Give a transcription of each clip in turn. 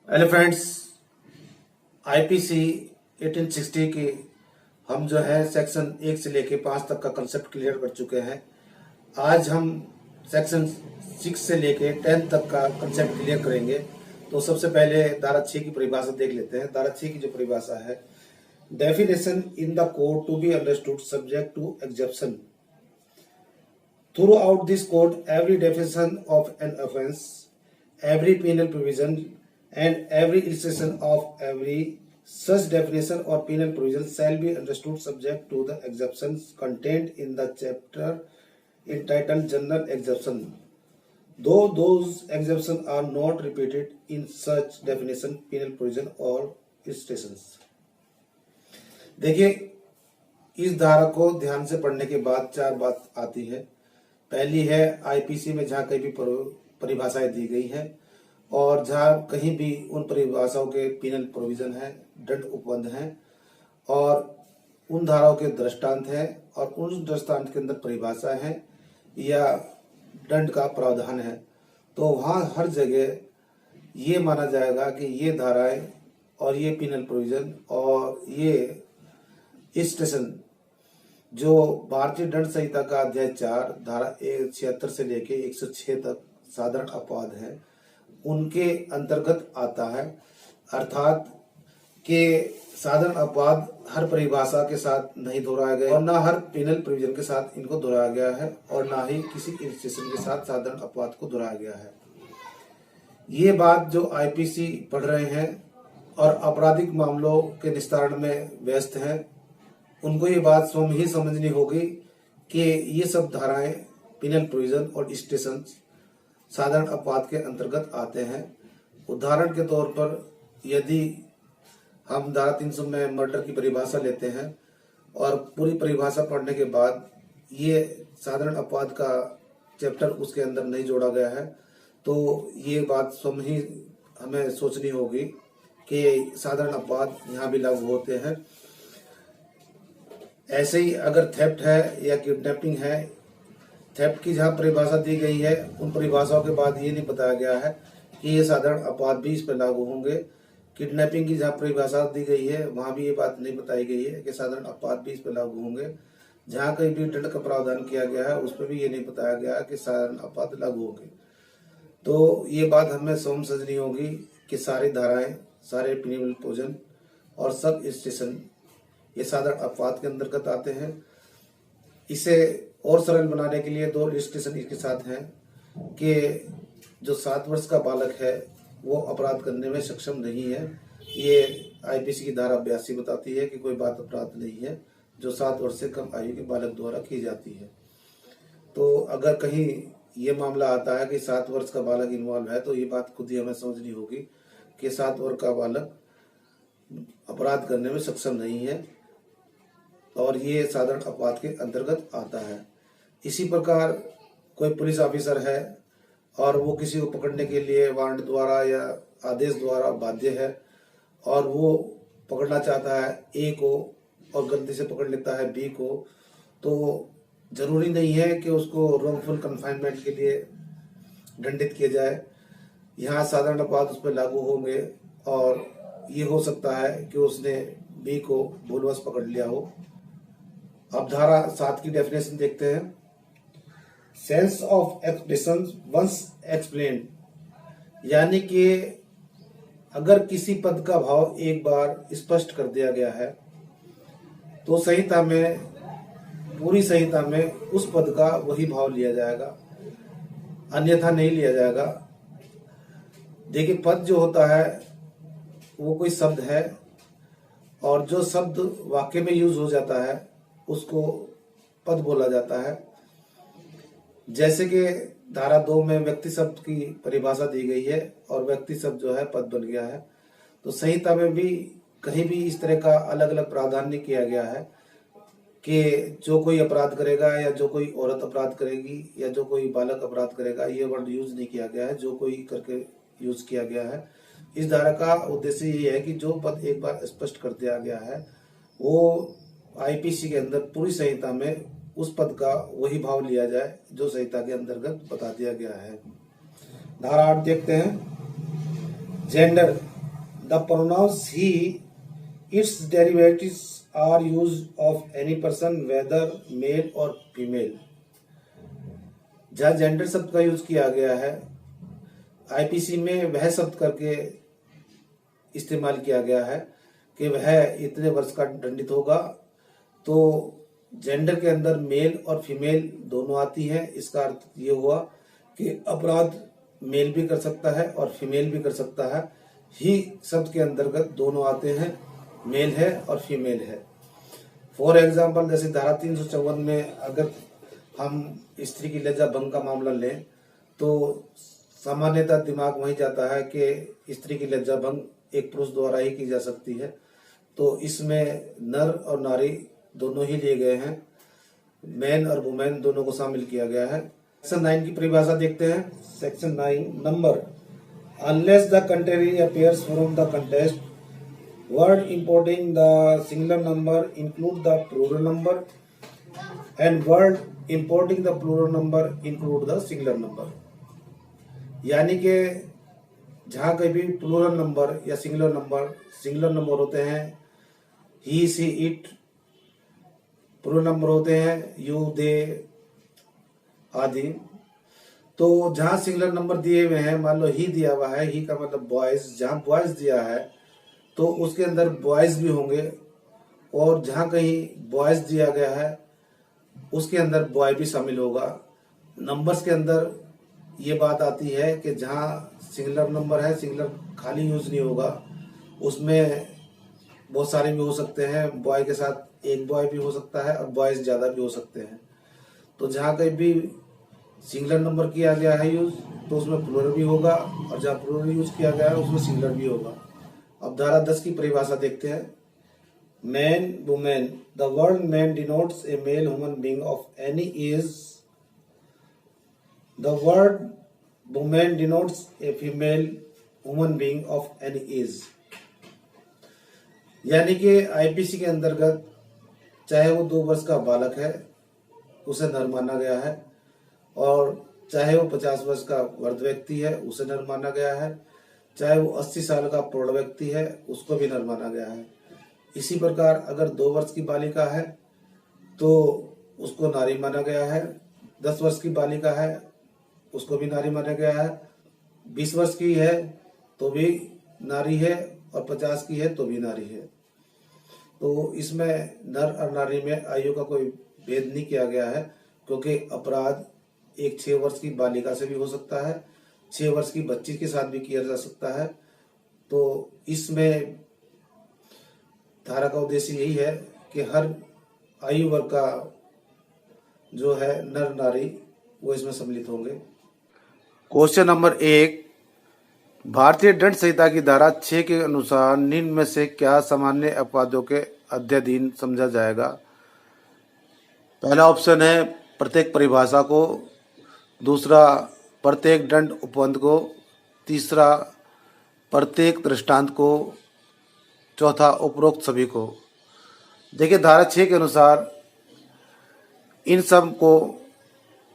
Hello friends, IPC 1860 की हम जो है सेक्शन 1 से लेके 5 तक का कंसेप्ट क्लियर कर चुके हैं। आज हम सेक्शन 6 से लेके 10 तक का कंसेप्ट क्लियर करेंगे। तो सबसे पहले धारा 6 की परिभाषा देख लेते हैं। धारा 6 की जो परिभाषा है, definition in the code to be understood subject to exception. Throughout this code, every definition of an offense, every penal provision, and every illustration of every such definition or penal provision shall be understood subject to the exceptions contained in the chapter entitled General Exception, though those exceptions are not repeated in such definition, penal provision or illustrations। देखिए, इस धारा को ध्यान से पढ़ने के बाद चार बात आती है। पहली है आईपीसी में जहां कहीं भी परिभाषाएं दी गई है और जहां कहीं भी उन परिभाषाओं के पिनल प्रोविजन है, दंड उपबंध है और उन धाराओं के दृष्टांत है और उन दृष्टांत के अंदर परिभाषा है या दंड का प्रावधान है, तो वहां हर जगह ये माना जाएगा कि ये धाराएं और ये पिनल प्रोविजन और ये स्टेशन जो भारतीय दंड संहिता का अध्याय 4 धारा 76 से लेके 106 तक साधारण अपवाद है, उनके अंतर्गत आता है। अर्थात कि साधारण अपवाद हर परिभाषा के साथ नहीं दोहराया गया और ना हर पिनल प्रोविजन के साथ इनको दोहराया गया है और ना ही किसी इलिस्ट्रेशन के साथ साधारण अपवाद को दोहराया गया है। ये बात जो आईपीसी पढ़ रहे हैं और आपराधिक मामलों के निस्तारण में व्यस्त हैं, उनको ये बात स्वयं ही समझनी होगी कि ये सब धाराएं पिनल प्रोविजन और स्टेशन साधारण अपवाद के अंतर्गत आते हैं। उदाहरण के तौर पर यदि हम धारा 300 में मर्डर की परिभाषा लेते हैं और पूरी परिभाषा पढ़ने के बाद ये साधारण अपवाद का चैप्टर उसके अंदर नहीं जोड़ा गया है, तो ये बात स्वयं ही हमें सोचनी होगी कि साधारण अपवाद यहाँ भी लागू होते हैं। ऐसे ही अगर थेफ्ट है या किडनैपिंग है, थेफ्ट की जहां परिभाषा दी गई है उन परिभाषाओं के बाद ये नहीं बताया गया है कि ये साधारण अपवाद भी इस पर लागू होंगे। किडनैपिंग की जहां परिभाषा दी गई है वहां भी ये बात नहीं बताई गई है कि साधारण अपवाद भी इस पर लागू होंगे। जहां कहीं भी दंड का प्रावधान किया गया है उस पर भी ये नहीं बताया गया कि साधारण अपवाद लागू होंगे। तो ये बात हमें स्वयं समझनी होगी कि सारी धाराएं, सारे पिनल प्रोविजन और सब स्टेशन ये साधारण अपवाद के अंतर्गत आते हैं। इसे और सरल बनाने के लिए दो रिस्ट्रिक्शन इसके साथ हैं कि जो 7 वर्ष का बालक है वो अपराध करने में सक्षम नहीं है। ये आईपीसी की धारा 82 बताती है कि कोई बात अपराध नहीं है जो 7 वर्ष से कम आयु के बालक द्वारा की जाती है। तो अगर कहीं ये मामला आता है कि 7 वर्ष का बालक इन्वॉल्व है, तो ये बात खुद ही हमें समझनी होगी कि 7 वर्ष का बालक अपराध करने में सक्षम नहीं है और ये साधारण अपवाद के अंतर्गत आता है। इसी प्रकार कोई पुलिस ऑफिसर है और वो किसी को पकड़ने के लिए वारंट द्वारा या आदेश द्वारा बाध्य है और वो पकड़ना चाहता है ए को और गलती से पकड़ लेता है बी को, तो जरूरी नहीं है कि उसको रॉन्गफुल कन्फाइनमेंट के लिए दंडित किया जाए। यहाँ साधारण अपवाद उस पर लागू होंगे और ये हो सकता है कि उसने बी को भूलवश पकड़ लिया हो। अब धारा 7 की डेफिनेशन देखते हैं। Sense of expression once explained, यानी कि अगर किसी पद का भाव एक बार स्पष्ट कर दिया गया है तो संहिता में, पूरी संहिता में उस पद का वही भाव लिया जाएगा, अन्यथा नहीं लिया जाएगा। देखिए, पद जो होता है वो कोई शब्द है और जो शब्द वाक्य में यूज हो जाता है उसको पद बोला जाता है। जैसे कि धारा 2 में व्यक्ति शब्द की परिभाषा दी गई है और व्यक्ति शब्द जो है पद बन गया है, तो संहिता में भी कहीं भी इस तरह का अलग अलग प्रावधान नहीं किया गया है कि जो कोई अपराध करेगा या जो कोई औरत अपराध करेगी या जो कोई बालक अपराध करेगा, ये वर्ड यूज नहीं किया गया है, जो कोई करके यूज किया गया है। इस धारा का उद्देश्य ये है कि जो पद एक बार स्पष्ट कर दिया गया है वो आईपीसी के अंदर पूरी संहिता में उस पद का वही भाव लिया जाए जो संहिता के अंतर्गत बता दिया गया है। धारा 8 देखते हैं। Gender the pronouns he, its derivatives are use of any person whether male और फीमेल। जहाँ जेंडर शब्द का यूज किया गया है, आईपीसी में वह शब्द करके इस्तेमाल किया गया है कि वह इतने वर्ष का दंडित होगा। तो जेंडर के अंदर मेल और फीमेल दोनों आती है। इसका अर्थ ये हुआ कि अपराध मेल भी कर सकता है और फीमेल भी कर सकता है। ही शब्द के अंतर्गत दोनों आते हैं, मेल है और फीमेल है। फॉर एग्जाम्पल, जैसे धारा 354 में अगर हम स्त्री की लज्जा भंग का मामला लें तो सामान्यतः दिमाग वहीं जाता है कि स्त्री की लज्जा भंग एक पुरुष द्वारा ही की जा सकती है। तो इसमें नर और नारी दोनों ही लिए गए हैं, मैन और वुमेन दोनों को शामिल किया गया है। सेक्शन 9 की परिभाषा देखते हैं। Section 9 number, unless the country appears from the contest, word importing the singular number include the plural number and word importing the plural number include the singular number. यानी कि जहां कहीं भी प्लूरल नंबर या सिंगुलर नंबर होते हैं, he see it, plural number होते हैं यू दे आदि। तो जहां सिंगुलर नंबर दिए हुए हैं, मान लो ही दिया हुआ है, ही का मतलब बॉयज, जहां बॉयज दिया है तो उसके अंदर बॉयज भी होंगे, और जहां कहीं बॉयज दिया गया है उसके अंदर बॉय भी शामिल होगा। नंबर्स के अंदर ये बात आती है कि जहां सिंगुलर नंबर है, सिंगुलर खाली यूज नहीं होगा, उसमें बहुत सारे भी हो सकते हैं, बॉय के साथ एक बॉय भी हो सकता है और बॉयज ज्यादा भी हो सकते हैं। तो जहां कहीं भी सिंगुलर नंबर किया गया है यूज, तो उसमें प्लूरल भी होगा, और जहां प्लूरल यूज किया गया है उसमें सिंगुलर भी होगा। अब धारा 10 की परिभाषा देखते हैं। Man, women, the word man denotes a male human being of any age, the word women denotes a female human being of any age. यानी कि आईपीसी के अंतर्गत चाहे वो 2 वर्ष का बालक है उसे नर माना गया है, और चाहे वो 50 वर्ष का वृद्ध व्यक्ति है उसे नर माना गया है, चाहे वो 80 साल का प्रौढ़ व्यक्ति है उसको भी नर माना गया है। इसी प्रकार अगर 2 वर्ष की बालिका है तो उसको नारी माना गया है, 10 वर्ष की बालिका है उसको भी नारी माना गया है, 20 वर्ष की है तो भी नारी है, और 50 की है तो भी नारी है। तो इसमें नर और नारी में आयु का कोई भेद नहीं किया गया है, क्योंकि अपराध एक 6 वर्ष की बालिका से भी हो सकता है, 6 वर्ष की बच्ची के साथ भी किया जा सकता है। तो इसमें धारा का उद्देश्य यही है कि हर आयु वर्ग का जो है नर नारी वो इसमें सम्मिलित होंगे। क्वेश्चन नंबर 1, भारतीय दंड संहिता की धारा 6 के अनुसार निम्न में से क्या सामान्य अपराधों के अध्ययन समझा जाएगा? पहला ऑप्शन है प्रत्येक परिभाषा को, दूसरा प्रत्येक दंड उपबंध को, तीसरा प्रत्येक दृष्टांत को, चौथा उपरोक्त सभी को। देखिए, धारा 6 के अनुसार इन सब को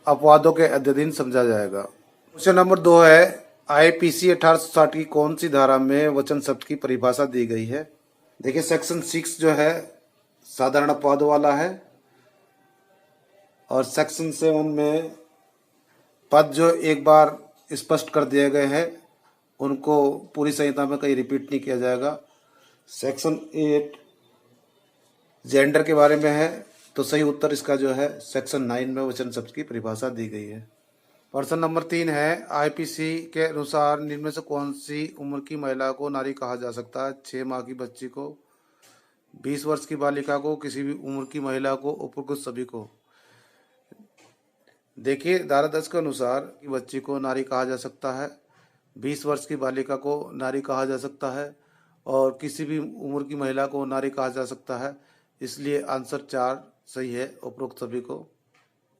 अपवादों के अध्ययन समझा जाएगा। क्वेश्चन नंबर 2 है, आईपीसी 1860 की कौन सी धारा में वचन शब्द की परिभाषा दी गई है? देखिए, सेक्शन 6 जो है साधारण अपवाद वाला है, और सेक्शन 7 में पद जो एक बार स्पष्ट कर दिए गए हैं उनको पूरी संहिता में कहीं रिपीट नहीं किया जाएगा। सेक्शन 8 जेंडर के बारे में है, तो सही उत्तर इसका जो है सेक्शन 9 में वचन शब्द की परिभाषा दी गई है। प्रश्न नंबर 3 है, आईपीसी के अनुसार निम्न में से कौन सी उम्र की महिला को नारी कहा जा सकता है? 6 माह की बच्ची को, 20 वर्ष की बालिका को, किसी भी उम्र की महिला को, उपरोक्त सभी को। देखिए, धारा 10 के अनुसार बच्ची को नारी कहा जा सकता है, 20 वर्ष की बालिका को नारी कहा जा सकता है, और किसी भी उम्र की महिला को नारी कहा जा सकता है। इसलिए आंसर 4 सही है, उपरोक्त सभी को।